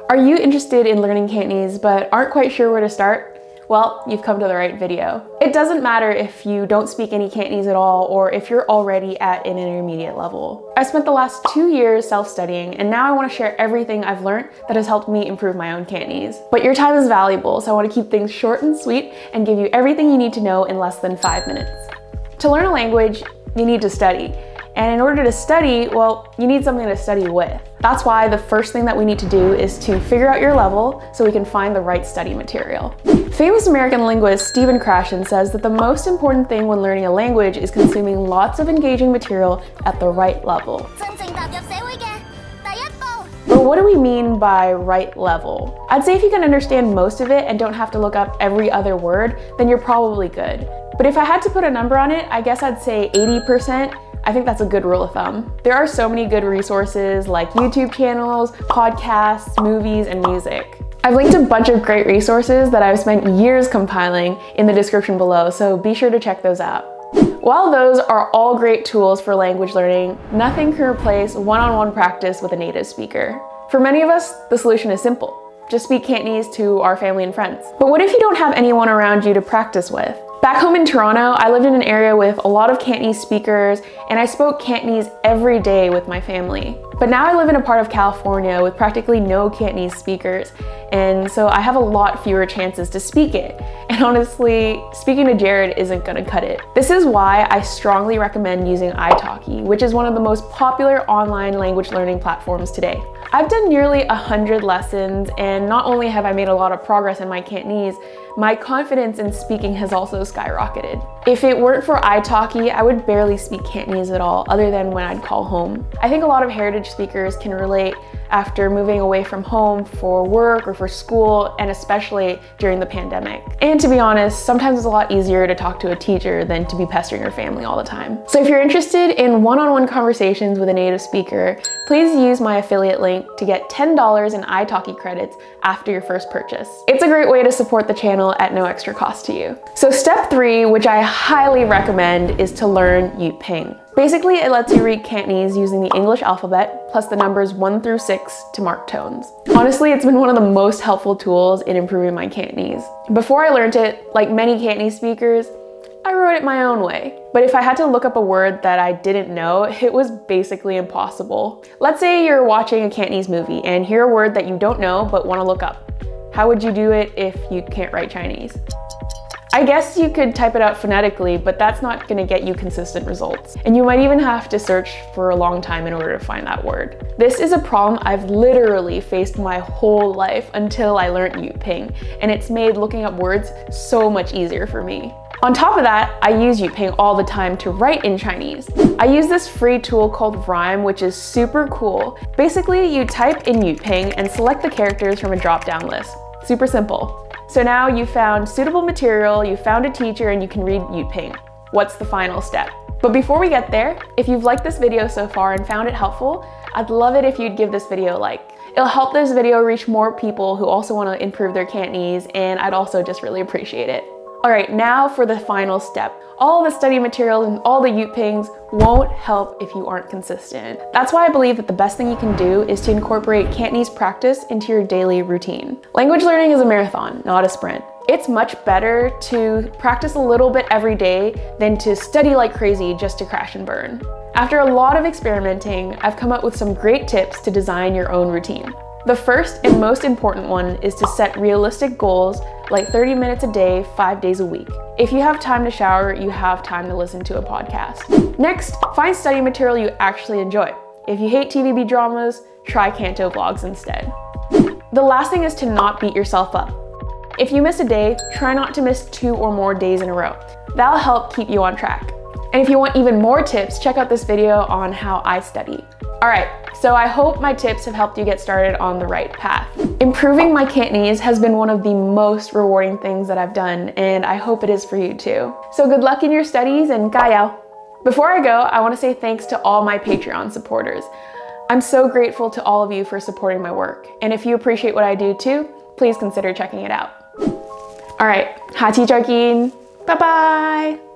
Are you interested in learning Cantonese but aren't quite sure where to start? Well, you've come to the right video. It doesn't matter if you don't speak any Cantonese at all or if you're already at an intermediate level. I spent the last 2 years self-studying and now I want to share everything I've learned that has helped me improve my own Cantonese. But your time is valuable, so I want to keep things short and sweet and give you everything you need to know in less than 5 minutes. To learn a language, you need to study. And in order to study, well, you need something to study with. That's why the first thing that we need to do is to figure out your level so we can find the right study material. Famous American linguist Stephen Krashen says that the most important thing when learning a language is consuming lots of engaging material at the right level. But what do we mean by right level? I'd say if you can understand most of it and don't have to look up every other word, then you're probably good. But if I had to put a number on it, I guess I'd say 80%. I think that's a good rule of thumb. There are so many good resources like YouTube channels, podcasts, movies, and music. I've linked a bunch of great resources that I've spent years compiling in the description below, so be sure to check those out. While those are all great tools for language learning, nothing can replace one-on-one practice with a native speaker. For many of us, the solution is simple. Just speak Cantonese to our family and friends. But what if you don't have anyone around you to practice with? Back home in Toronto, I lived in an area with a lot of Cantonese speakers and I spoke Cantonese every day with my family. But now I live in a part of California with practically no Cantonese speakers, and so I have a lot fewer chances to speak it. And honestly, speaking to Jared isn't gonna cut it. This is why I strongly recommend using italki, which is one of the most popular online language learning platforms today. I've done nearly 100 lessons, and not only have I made a lot of progress in my Cantonese, my confidence in speaking has also skyrocketed. If it weren't for italki, I would barely speak Cantonese at all, other than when I'd call home. I think a lot of heritage speakers can relate after moving away from home for work or for school, and especially during the pandemic. And to be honest, sometimes it's a lot easier to talk to a teacher than to be pestering your family all the time. So if you're interested in one-on-one conversations with a native speaker, please use my affiliate link to get $10 in italki credits after your first purchase. It's a great way to support the channel at no extra cost to you. So step 3, which I highly recommend, is to learn Yuping. Basically, it lets you read Cantonese using the English alphabet, plus the numbers 1 through 6 to mark tones. Honestly, it's been one of the most helpful tools in improving my Cantonese. Before I learned it, like many Cantonese speakers, I wrote it my own way. But if I had to look up a word that I didn't know, it was basically impossible. Let's say you're watching a Cantonese movie and hear a word that you don't know but want to look up. How would you do it if you can't write Chinese? I guess you could type it out phonetically, but that's not going to get you consistent results. And you might even have to search for a long time in order to find that word. This is a problem I've literally faced my whole life until I learned Yuping, and it's made looking up words so much easier for me. On top of that, I use Yuping all the time to write in Chinese. I use this free tool called Rhyme, which is super cool. Basically, you type in Yuping and select the characters from a drop-down list. Super simple. So now you found suitable material, you found a teacher, and you can read Yuping. What's the final step? But before we get there, if you've liked this video so far and found it helpful, I'd love it if you'd give this video a like. It'll help this video reach more people who also want to improve their Cantonese, and I'd also just really appreciate it. Alright, now for the final step. All the study materials and all the Yupings won't help if you aren't consistent. That's why I believe that the best thing you can do is to incorporate Cantonese practice into your daily routine. Language learning is a marathon, not a sprint. It's much better to practice a little bit every day than to study like crazy just to crash and burn. After a lot of experimenting, I've come up with some great tips to design your own routine. The first and most important one is to set realistic goals like 30 minutes a day, 5 days a week. If you have time to shower, you have time to listen to a podcast. Next, find study material you actually enjoy. If you hate TVB dramas, try Canto vlogs instead. The last thing is to not beat yourself up. If you miss a day, try not to miss 2 or more days in a row. That'll help keep you on track. And if you want even more tips, check out this video on how I study. Alright, so I hope my tips have helped you get started on the right path. Improving my Cantonese has been one of the most rewarding things that I've done, and I hope it is for you too. So good luck in your studies and 加油! Before I go, I want to say thanks to all my Patreon supporters. I'm so grateful to all of you for supporting my work, and if you appreciate what I do too, please consider checking it out. Alright, 下次再見, bye bye!